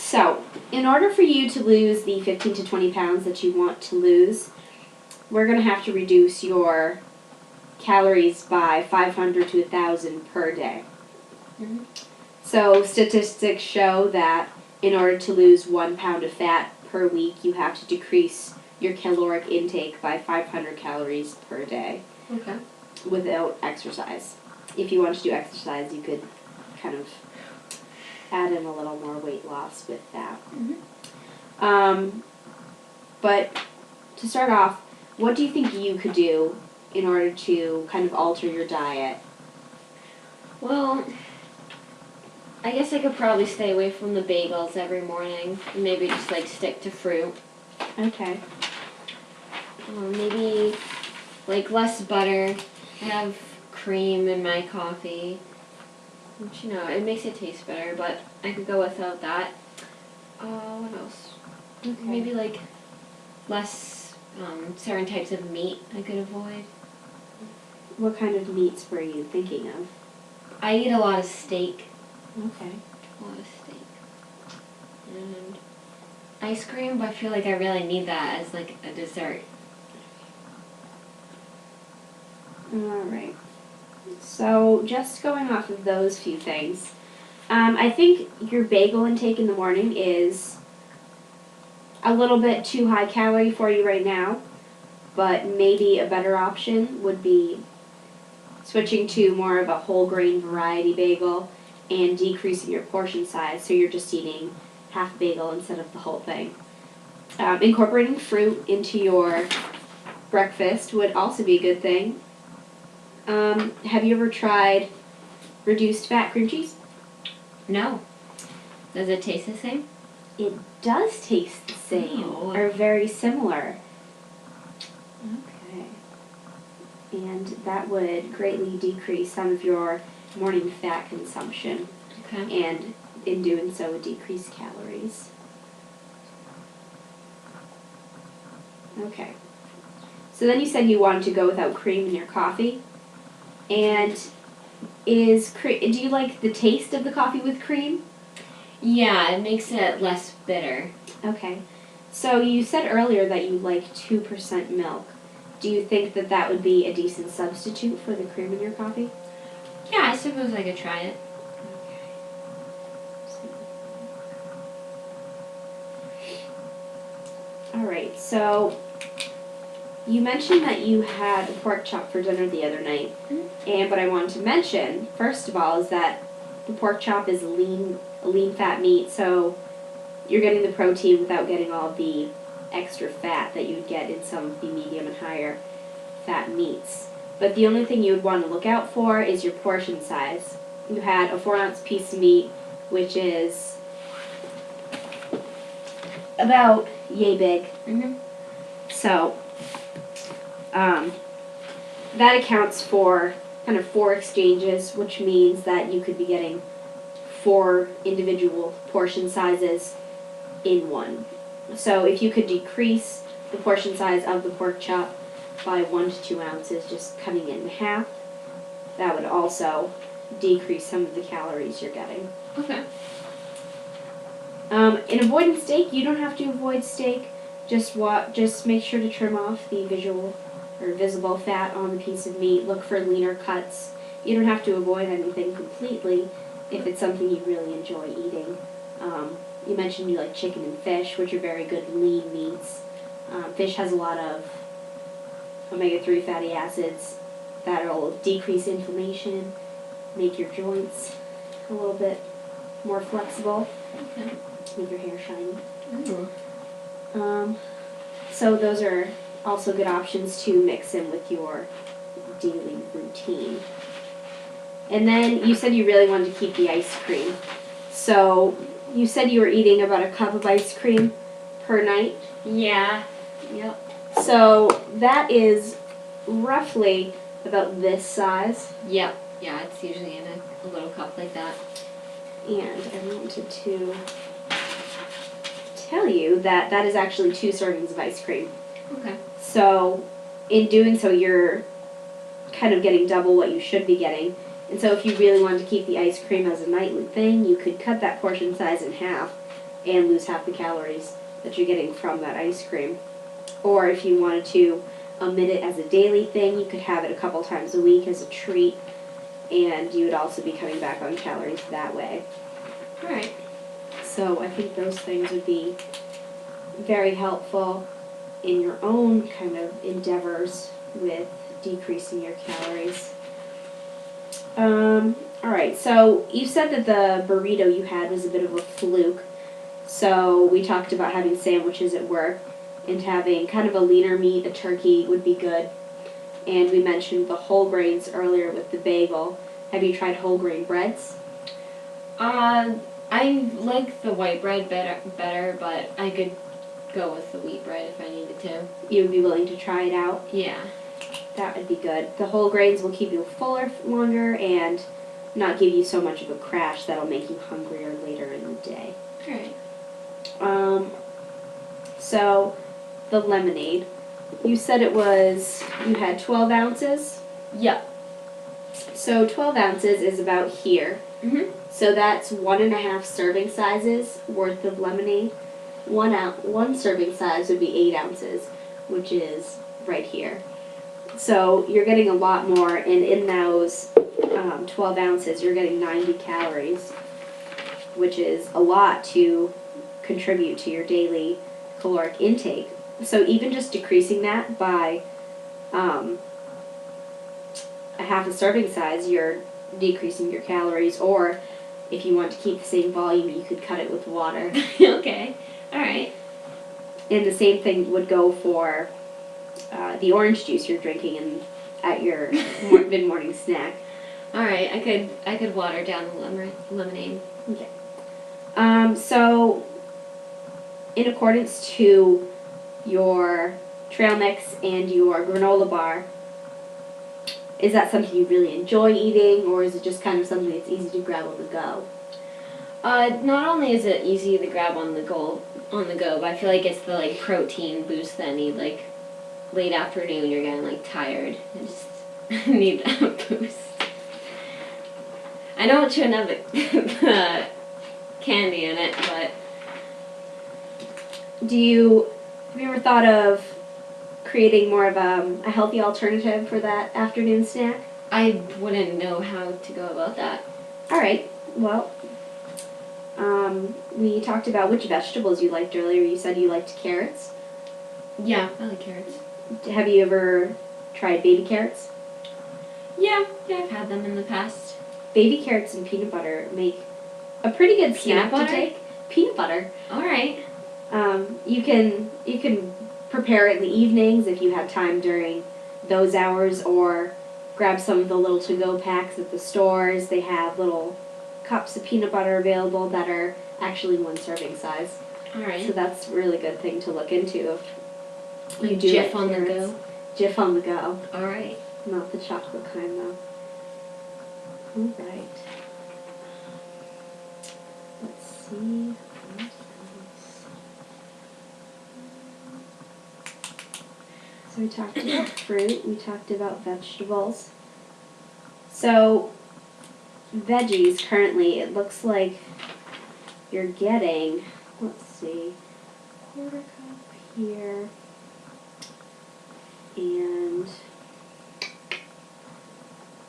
So, in order for you to lose the 15 to 20 pounds that you want to lose, we're going to have to reduce your calories by 500 to 1,000 per day. Mm-hmm. So, statistics show that in order to lose 1 pound of fat per week, you have to decrease your caloric intake by 500 calories per day Okay. without exercise. If you want to do exercise, you could kind of add in a little more weight loss with that. Mm-hmm. But to start off, what do you think you could do in order to kind of alter your diet? Well, I guess I could probably stay away from the bagels every morning and maybe just like stick to fruit. Okay. Maybe like less butter, have cream in my coffee. Which, it makes it taste better, but I could go without that. What else? Okay. Maybe like less certain types of meat I could avoid. What kind of meats were you thinking of? I eat a lot of steak. Okay. A lot of steak. And ice cream, but I feel like I really need that as like a dessert. Alright. So, just going off of those few things, I think your bagel intake in the morning is a little bit too high calorie for you right now, but maybe a better option would be switching to more of a whole grain variety bagel and decreasing your portion size so you're just eating half bagel instead of the whole thing. Incorporating fruit into your breakfast would also be a good thing. Have you ever tried reduced fat cream cheese? No. Does it taste the same? It does taste the same, Oh. or very similar. Okay. And that would greatly decrease some of your morning fat consumption, Okay. and in doing so, would decrease calories. Okay. So then you said you wanted to go without cream in your coffee. And do you like the taste of the coffee with cream? Yeah, it makes it less bitter. Okay. So you said earlier that you like 2% milk. Do you think that that would be a decent substitute for the cream in your coffee? Yeah, I suppose I could try it. Alright, so you mentioned that you had a pork chop for dinner the other night. Mm-hmm. And what I wanted to mention, first of all, is that the pork chop is a lean fat meat, so you're getting the protein without getting all the extra fat that you'd get in some of the medium and higher fat meats. But the only thing you would want to look out for is your portion size. You had a 4-ounce piece of meat, which is about yay big. Mm-hmm. So, that accounts for kind of 4 exchanges, which means that you could be getting 4 individual portion sizes in one. So if you could decrease the portion size of the pork chop by 1 to 2 ounces, just cutting it in half, that would also decrease some of the calories you're getting. Okay. In avoiding steak, you don't have to avoid steak. Just make sure to trim off the visible fat on the piece of meat. Look for leaner cuts. You don't have to avoid anything completely if it's something you really enjoy eating. You mentioned you like chicken and fish, which are very good lean meats. Fish has a lot of omega-3 fatty acids that will decrease inflammation, make your joints a little bit more flexible, Okay. make your hair shiny. Ooh. So those are also good options to mix in with your daily routine. And then you said you really wanted to keep the ice cream. So you said you were eating about a cup of ice cream per night. Yeah. Yep. So that is roughly about this size. Yep. Yeah, it's usually in a little cup like that. And I wanted to tell you that that is actually 2 servings of ice cream. Okay. So in doing so, you're kind of getting double what you should be getting. And so if you really wanted to keep the ice cream as a nightly thing, you could cut that portion size in half and lose half the calories that you're getting from that ice cream. Or if you wanted to omit it as a daily thing, you could have it a couple times a week as a treat, and you would also be cutting back on calories that way. Alright. So I think those things would be very helpful in your own kind of endeavors with decreasing your calories. Alright, so you said that the burrito you had was a bit of a fluke. So we talked about having sandwiches at work and having kind of a leaner meat, a turkey would be good. And we mentioned the whole grains earlier with the bagel. Have you tried whole grain breads? I like the white bread better, but I could go with the wheat bread if I needed to. You would be willing to try it out? Yeah. That would be good. The whole grains will keep you fuller longer and not give you so much of a crash that'll make you hungrier later in the day. Alright. So the lemonade, you said you had 12 ounces? Yeah. So 12 ounces is about here. Mhm. So that's 1.5 serving sizes worth of lemonade. One serving size would be 8 ounces, which is right here. So you're getting a lot more, and in those 12 ounces, you're getting 90 calories, which is a lot to contribute to your daily caloric intake. So even just decreasing that by a half a serving size, you're decreasing your calories, or if you want to keep the same volume, you could cut it with water. Okay. Alright. And the same thing would go for the orange juice you're drinking at your mid-morning snack. Alright, I could water down the lemonade. Okay. So, in accordance to your trail mix and your granola bar, is that something you really enjoy eating, or is it just kind of something that's easy to grab on the go? Not only is it easy to grab on the go, but I feel like it's the like protein boost that I need. Like late afternoon, you're getting like tired. I just need that boost. I know it shouldn't have the candy in it, but Have you ever thought of creating more of a healthy alternative for that afternoon snack? I wouldn't know how to go about that. All right. Well, we talked about which vegetables you liked earlier. You said you liked carrots. Yeah, I like carrots. Have you ever tried baby carrots? Yeah, I've had them in the past. Baby carrots and peanut butter make a pretty good snack Peanut butter? to take. Peanut butter. All right. You can prepare it in the evenings if you have time during those hours, or grab some of the little to-go packs at the stores. They have little cups of peanut butter available that are actually one serving size. All right. So that's a really good thing to look into if you Like do Jif like on the carrots. go. Jif on the go. All right. Not the chocolate kind though. Alright. Let's see. What else? So we talked about fruit, we talked about vegetables. So veggies currently, it looks like you're getting, let's see, 1/4 cup here and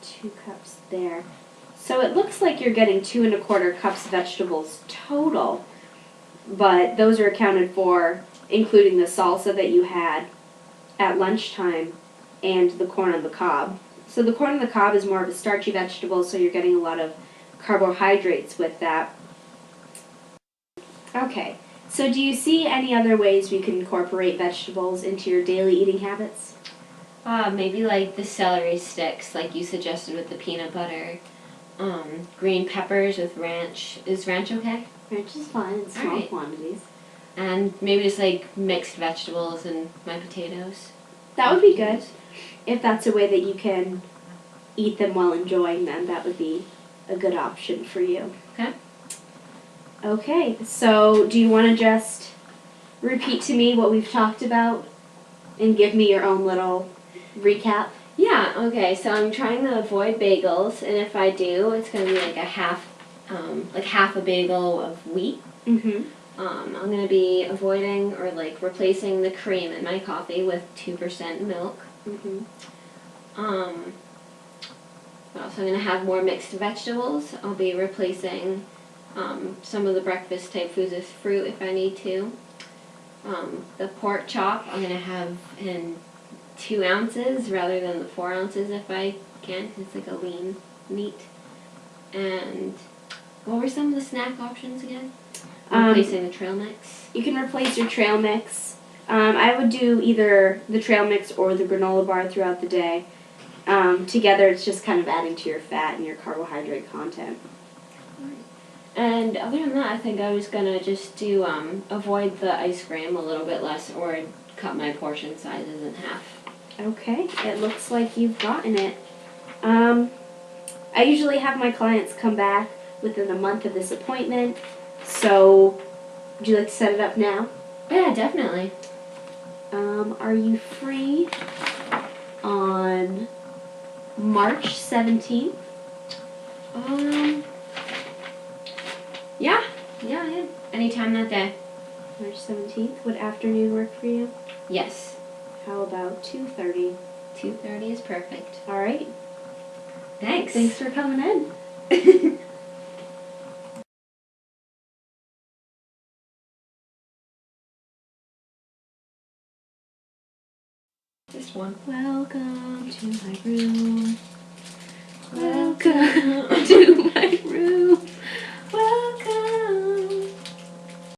2 cups there. So it looks like you're getting 2 1/4 cups vegetables total, but those are accounted for including the salsa that you had at lunchtime and the corn on the cob. So the corn on the cob is more of a starchy vegetable, so you're getting a lot of carbohydrates with that. Okay, so do you see any other ways we can incorporate vegetables into your daily eating habits? Maybe like the celery sticks, like you suggested with the peanut butter. Green peppers with ranch. Is ranch okay? Ranch is fine in small Alright. quantities. And maybe just like mixed vegetables and my potatoes. That would be good. If that's a way that you can eat them while enjoying them, that would be a good option for you. Okay. Okay, so do you want to just repeat to me what we've talked about and give me your own little recap? Yeah, okay, so I'm trying to avoid bagels, and if I do, it's going to be like half a bagel of wheat. Mm-hmm. I'm gonna be avoiding or like replacing the cream in my coffee with 2% milk. Mm-hmm. What else? I'm gonna have more mixed vegetables. I'll be replacing some of the breakfast type foods with fruit if I need to. The pork chop I'm gonna have in 2 ounces rather than the 4 ounces if I can, 'cause it's like a lean meat. And what were some of the snack options again? Replacing the trail mix. You can replace your trail mix. I would do either the trail mix or the granola bar throughout the day. Together, it's just kind of adding to your fat and your carbohydrate content. And other than that, I think I was gonna just do avoid the ice cream a little bit less, or cut my portion sizes in half. Okay, it looks like you've gotten it. I usually have my clients come back within a month of this appointment. So, would you like to set it up now? Yeah, definitely. Are you free on March 17th? Yeah. Anytime that day. March 17th. Would afternoon work for you? Yes. How about 2:30? 2:30 is perfect. All right. Thanks. Thanks for coming in. Just one. Welcome to my room. Welcome to my room.